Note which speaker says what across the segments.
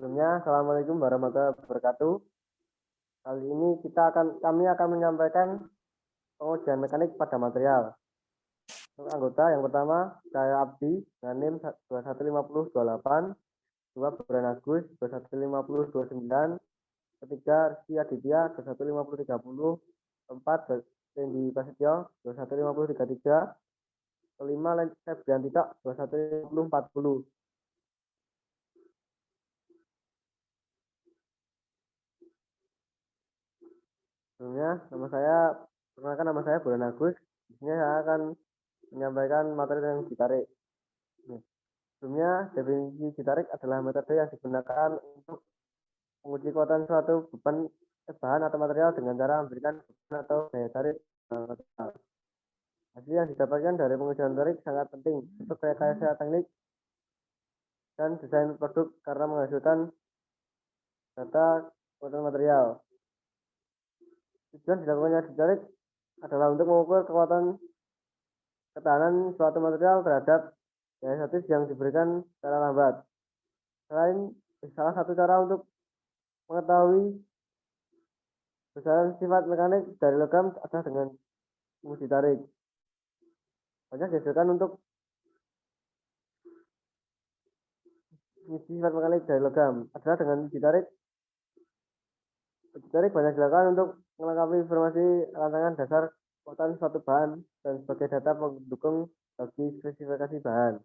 Speaker 1: Sebelumnya, Assalamualaikum warahmatullahi wabarakatuh. Kali ini kami akan menyampaikan pengujian mekanik pada material. Untuk anggota yang pertama, saya Abdi, dengan NIM 2150228, 2 Bulan Agus 2150229, ketiga Rizky Aditya 21530, 4 Randy Prasetyo 21533, kelima Febrian Tito 21540. Sebelumnya, perkenalkan nama saya Bulan Agus. Di sini saya akan menyampaikan materi yang ditarik. Sebelumnya, definisi ditarik adalah metode yang digunakan untuk menguji kekuatan suatu beban bahan atau material dengan cara memberikan beban atau daya tarik. Hasil yang didapatkan dari pengujian tarik sangat penting untuk rekayasa teknik dan desain produk karena menghasilkan data kekuatan material. Tujuan dilakukannya ditarik adalah untuk mengukur kekuatan ketahanan suatu material terhadap daya statis yang diberikan secara lambat. Salah satu cara untuk mengetahui besaran sifat mekanik dari logam adalah dengan menguji tarik. Banyak dihasilkan untuk menguji sifat mekanik dari logam adalah dengan uji tarik. Uji tarik banyak dilakukan untuk melengkapi informasi rancangan dasar kekuatan suatu bahan dan sebagai data pendukung bagi spesifikasi bahan.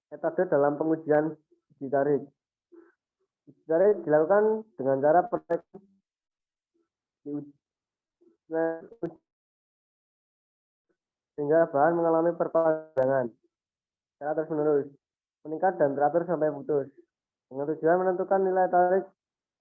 Speaker 1: Metode dalam pengujian uji tarik. Uji tarik dilakukan dengan cara praktek sehingga bahan mengalami perpanjangan secara terus-menerus, meningkat dan teratur sampai putus, dengan tujuan menentukan nilai tarik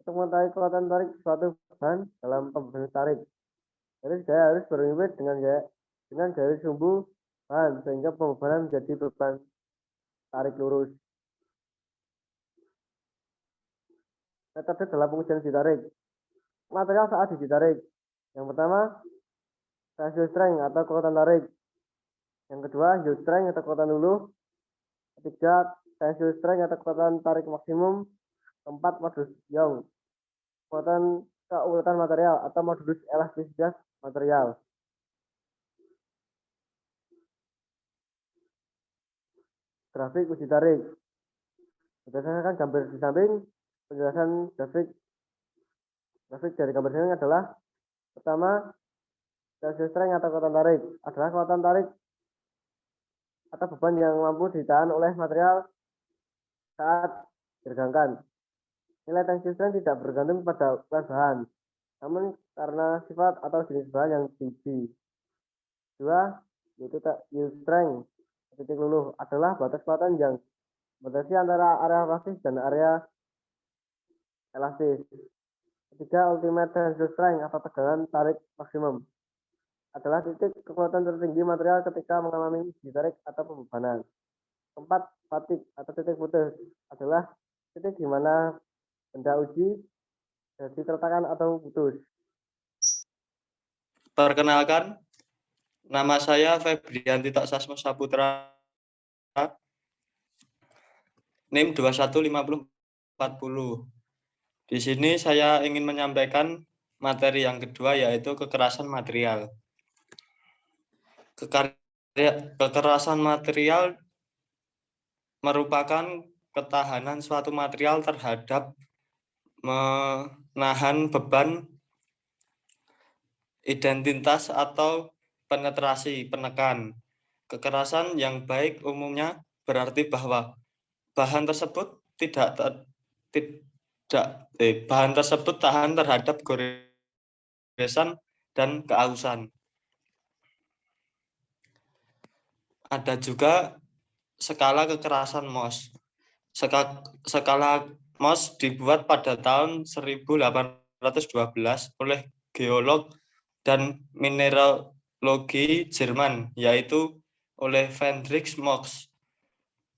Speaker 1: untuk mengetahui kekuatan tarik suatu bahan dalam pembebanan tarik. Jadi saya harus berimbit dengan garis sumbu bahan sehingga pembebanan menjadi beban tarik lurus. Metode dalam pengujian uji tarik. Material saat uji tarik. Yang pertama, tensile strength atau kekuatan tarik. Yang kedua, yield strength atau kekuatan luluh. Ketiga, tensile strength atau kekuatan tarik maksimum. Keempat, modulus Young, kekuatan keuletan material atau modulus elastisitas material. Grafik uji tarik. Berdasarkan gambar di samping, penjelasan grafik dari gambar ini adalah: pertama, tensile strength atau kekuatan tarik adalah kekuatan tarik atau beban yang mampu ditahan oleh material saat diregangkan. Nilai tensile strength tidak bergantung pada ukuran bahan, namun karena sifat atau jenis bahan yang diuji. Dua, yaitu yield strength titik luluh adalah batas kekuatan yang membatasi antara area plastis dan area elastis. Ketiga, ultimate tensile strength atau tegangan tarik maksimum adalah titik kekuatan tertinggi material ketika mengalami uji tarik atau pembebanan. Keempat, fatigue atau titik putus adalah titik di mana benda uji jadi keretakan atau putus.
Speaker 2: Perkenalkan, nama saya Febrian Tito Sasmo Saputra, NIM 215040. Di sini saya ingin menyampaikan materi yang kedua, yaitu kekerasan material. Kekerasan material merupakan ketahanan suatu material terhadap menahan beban, identitas atau penetrasi, penekan. Kekerasan yang baik umumnya berarti bahwa bahan tersebut bahan tersebut tahan terhadap goresan dan keausan. Ada juga skala kekerasan Mohs. Skala Mohs dibuat pada tahun 1812 oleh geolog dan mineralogi Jerman, yaitu oleh Friedrich Mohs.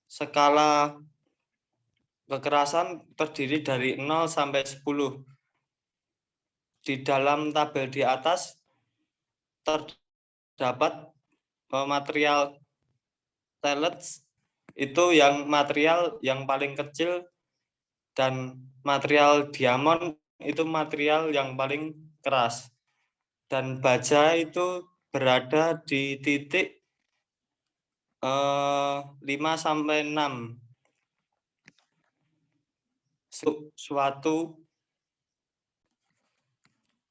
Speaker 2: Skala kekerasan terdiri dari 0 sampai 10. Di dalam tabel di atas terdapat material pellets itu yang material yang paling kecil, dan material diamond itu material yang paling keras. Dan baja itu berada di titik 5-6. Suatu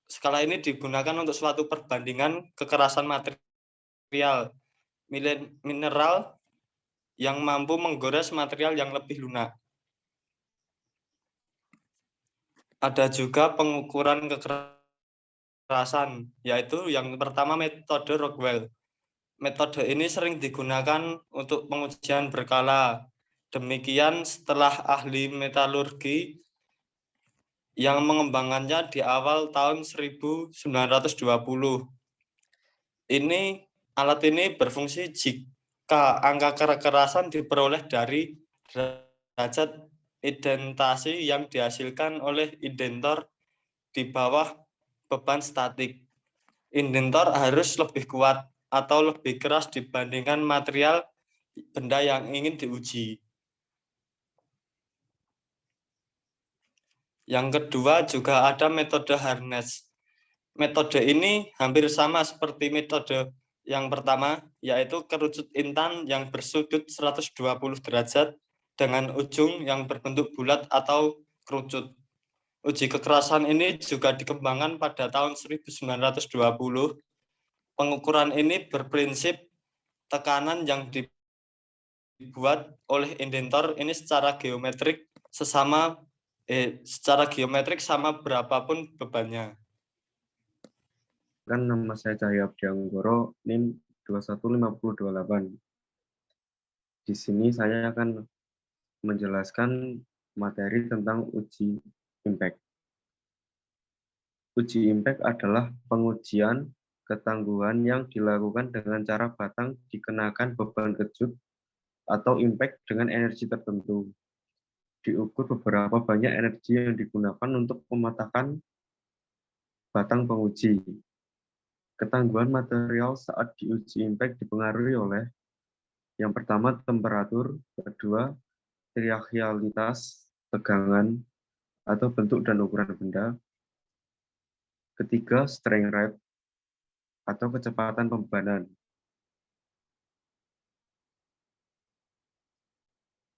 Speaker 2: skala ini digunakan untuk suatu perbandingan kekerasan material mineral yang mampu menggores material yang lebih lunak. Ada juga pengukuran kekerasan, yaitu yang pertama metode Rockwell. Metode ini sering digunakan untuk pengujian berkala. Demikian setelah ahli metalurgi yang mengembangkannya di awal tahun 1920. Alat ini berfungsi jika angka kekerasan diperoleh dari derajat indentasi yang dihasilkan oleh indentor di bawah beban statik. Indentor harus lebih kuat atau lebih keras dibandingkan material benda yang ingin diuji. Yang kedua juga ada metode harness. Metode ini hampir sama seperti metode yang pertama, yaitu kerucut intan yang bersudut 120 derajat dengan ujung yang berbentuk bulat atau kerucut. Uji kekerasan ini juga dikembangkan pada tahun 1920. Pengukuran ini berprinsip tekanan yang dibuat oleh indentor ini secara geometrik sama berapapun bebannya.
Speaker 3: Nama saya Cahya Abdianggoro, NIM 215028. Di sini saya akan menjelaskan materi tentang uji impact. Uji impact adalah pengujian ketangguhan yang dilakukan dengan cara batang dikenakan beban kejut atau impact dengan energi tertentu. Diukur beberapa banyak energi yang digunakan untuk mematahkan batang penguji. Ketangguhan material saat diuji impact dipengaruhi oleh yang pertama temperatur, kedua triaxialitas, tegangan atau bentuk dan ukuran benda, ketiga strain rate atau kecepatan pembebanan.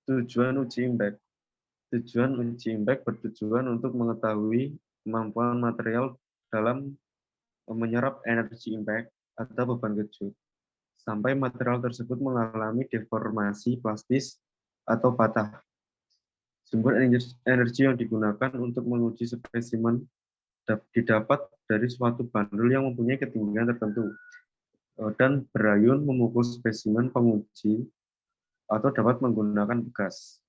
Speaker 3: Tujuan uji impact. Tujuan uji impact bertujuan untuk mengetahui kemampuan material dalam menyerap energi impact atau beban kejut, sampai material tersebut mengalami deformasi plastis atau patah. Sumber energi yang digunakan untuk menguji spesimen didapat dari suatu bandul yang mempunyai ketinggian tertentu dan berayun memukul spesimen penguji atau dapat menggunakan gas.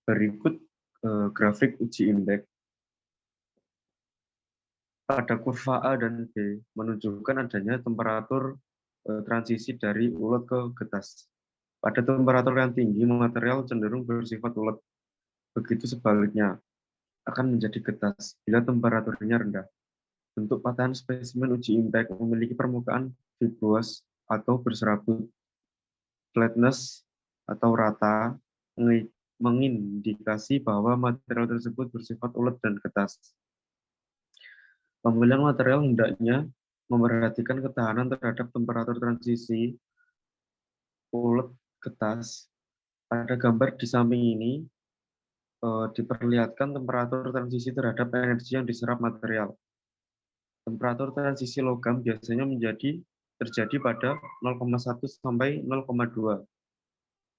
Speaker 3: Berikut grafik uji impact. Pada kurva A dan B menunjukkan adanya temperatur transisi dari ulet ke getas. Pada temperatur yang tinggi, material cenderung bersifat ulet. Begitu sebaliknya, akan menjadi getas bila temperaturnya rendah. Bentuk patahan spesimen uji impact memiliki permukaan fibrous atau berserabut, flatness atau rata, mengindikasi bahwa material tersebut bersifat ulet dan getas. Pemilihan material hendaknya memperhatikan ketahanan terhadap temperatur transisi ulet getas. Pada gambar di samping ini diperlihatkan temperatur transisi terhadap energi yang diserap material. Temperatur transisi logam biasanya terjadi pada 0,1 sampai 0,2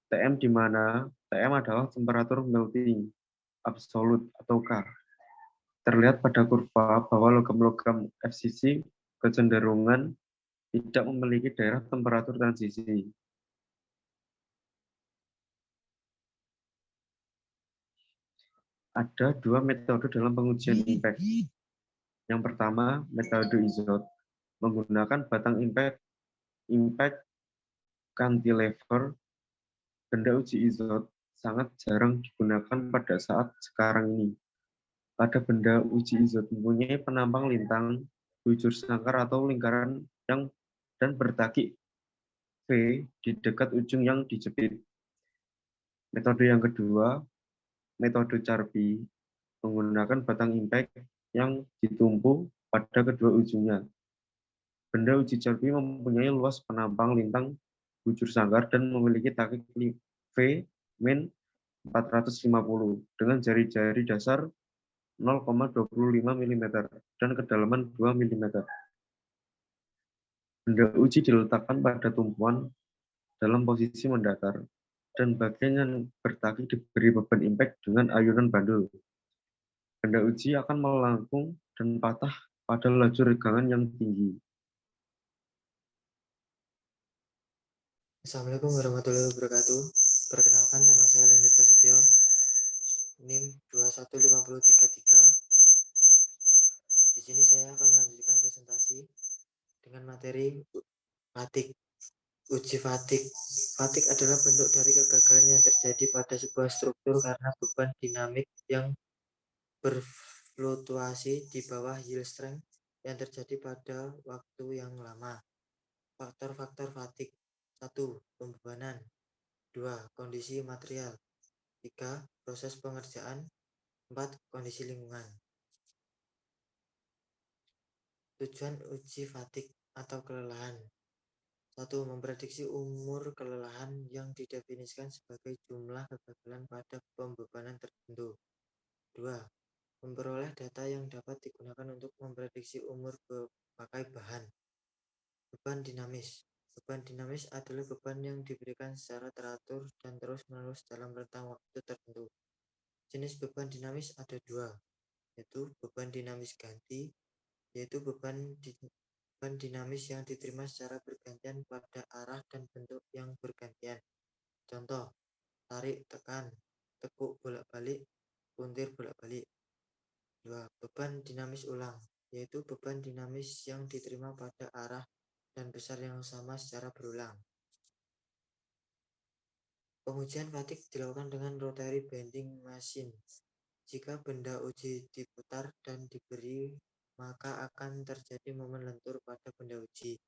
Speaker 3: TM, di mana TM adalah temperatur melting absolut atau K. Terlihat pada kurva bahwa logam-logam FCC kecenderungan tidak memiliki daerah temperatur transisi. Ada dua metode dalam pengujian impact. Yang pertama, metode IZOT, menggunakan batang impact cantilever. Benda uji IZOT sangat jarang digunakan pada saat sekarang ini. Pada benda uji IZOT mempunyai penampang lintang bujur sangkar atau lingkaran yang dan bertaki V di dekat ujung yang dijepit. Metode yang kedua, metode Charpy, menggunakan batang impact yang ditumpu pada kedua ujungnya. Benda uji Charpy mempunyai luas penampang lintang bujur sangkar dan memiliki takik V min 450 dengan jari-jari dasar 0,25 mm dan kedalaman 2 mm. Benda uji diletakkan pada tumpuan dalam posisi mendatar, dan bagian yang bertaki diberi beban impact dengan ayunan bandul. Benda uji akan melengkung dan patah pada lajur regangan yang tinggi.
Speaker 4: Assalamualaikum warahmatullahi wabarakatuh. Perkenalkan, nama saya Lendi Prasetyo, NIM 215033. Di sini saya akan melanjutkan presentasi dengan materi fatik. Uji fatik. Fatik adalah bentuk dari kegagalan yang terjadi pada sebuah struktur karena beban dinamik yang berfluktuasi di bawah yield strength yang terjadi pada waktu yang lama. Faktor-faktor fatik: 1. Pembebanan. 2. Kondisi material. 3. Proses pengerjaan. 4. Kondisi lingkungan. Tujuan uji fatik atau kelelahan. 1. Memprediksi umur kelelahan yang didefinisikan sebagai jumlah kegagalan pada pembebanan tertentu. 2. Memperoleh data yang dapat digunakan untuk memprediksi umur berbagai bahan. Beban dinamis. Beban dinamis adalah beban yang diberikan secara teratur dan terus-menerus dalam rentang waktu tertentu. Jenis beban dinamis ada dua, yaitu beban dinamis ganti, yaitu beban dinamis yang diterima secara bergantian pada arah dan bentuk yang bergantian. Contoh, tarik, tekan, tekuk bolak-balik, puntir bolak-balik. 2. Beban dinamis ulang, yaitu beban dinamis yang diterima pada arah dan besar yang sama secara berulang. Pengujian fatik dilakukan dengan rotary bending machine. Jika benda uji diputar dan diberi, maka akan terjadi momen lentur pada benda uji.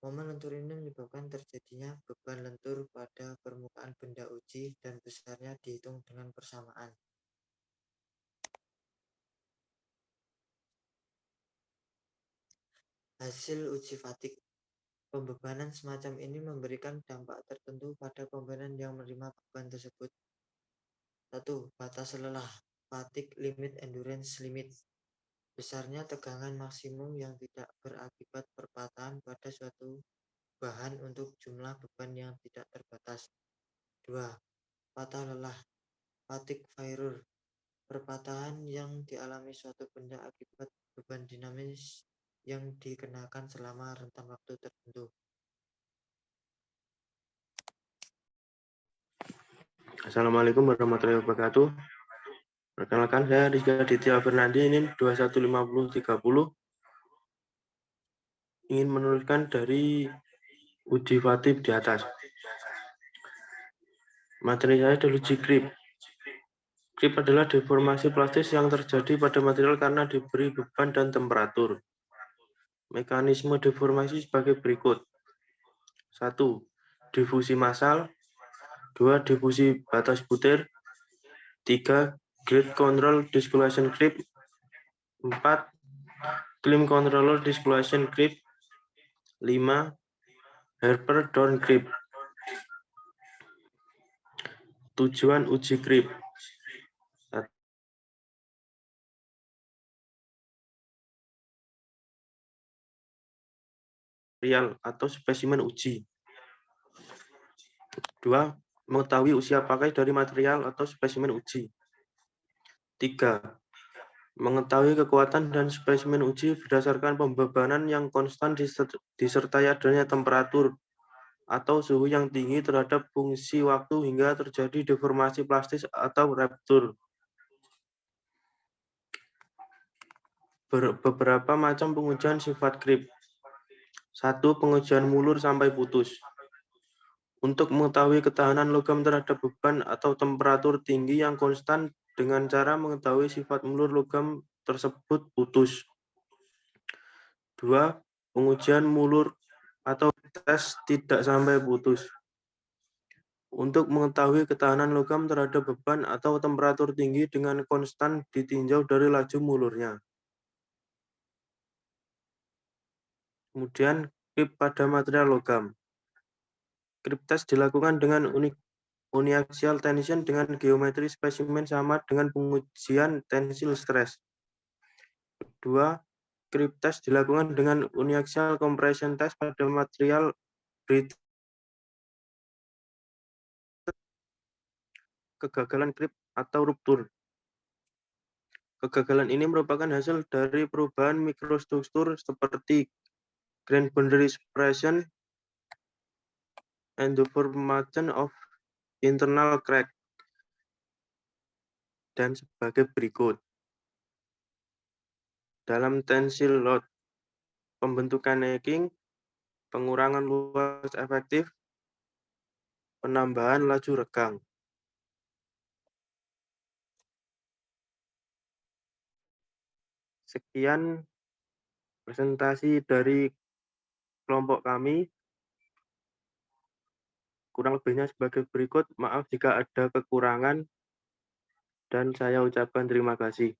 Speaker 4: Momen lentur ini menyebabkan terjadinya beban lentur pada permukaan benda uji dan besarnya dihitung dengan persamaan. Hasil uji fatik. Pembebanan semacam ini memberikan dampak tertentu pada komponen yang menerima beban tersebut. 1. Batas lelah. Fatik limit endurance limit. Besarnya tegangan maksimum yang tidak berakibat perpatahan pada suatu bahan untuk jumlah beban yang tidak terbatas. 2. Patah lelah. Fatigue failure. Perpatahan yang dialami suatu benda akibat beban dinamis yang dikenakan selama rentang waktu tertentu.
Speaker 5: Assalamualaikum warahmatullahi wabarakatuh. Perkenalkan, saya Rizky Aditya Fernandi, NIM 215030. Ingin menuliskan dari uji fatik di atas. Materi saya adalah uji creep. Creep adalah deformasi plastis yang terjadi pada material karena diberi beban dan temperatur. Mekanisme deformasi sebagai berikut. 1. Difusi massal. 2. Difusi batas butir. 3. Grid control discoloration creep. 4. Climb controller discoloration creep. 5. Harper down creep. Tujuan uji creep. Material atau spesimen uji. 2. Mengetahui usia pakai dari material atau spesimen uji. 3. Mengetahui kekuatan dan spesimen uji berdasarkan pembebanan yang konstan disertai adanya temperatur atau suhu yang tinggi terhadap fungsi waktu hingga terjadi deformasi plastis atau ruptur. Beberapa macam pengujian sifat creep. 1. Pengujian mulur sampai putus. Untuk mengetahui ketahanan logam terhadap beban atau temperatur tinggi yang konstan dengan cara mengetahui sifat mulur logam tersebut putus. Kedua, pengujian mulur atau tes tidak sampai putus. Untuk mengetahui ketahanan logam terhadap beban atau temperatur tinggi dengan konstan ditinjau dari laju mulurnya. Kemudian, grip pada material logam. Grip test dilakukan dengan uniaxial tension dengan geometri spesimen sama dengan pengujian tensile stress. Kedua, grip test dilakukan dengan uniaxial compression test pada material brittle. Kegagalan grip atau ruptur. Kegagalan ini merupakan hasil dari perubahan mikrostruktur seperti grain boundary separation and the formation of internal crack, dan sebagai berikut. Dalam tensile load, pembentukan necking, pengurangan luas efektif, penambahan laju regang. Sekian presentasi dari kelompok kami. Kurang lebihnya sebagai berikut. Maaf jika ada kekurangan dan saya ucapkan terima kasih.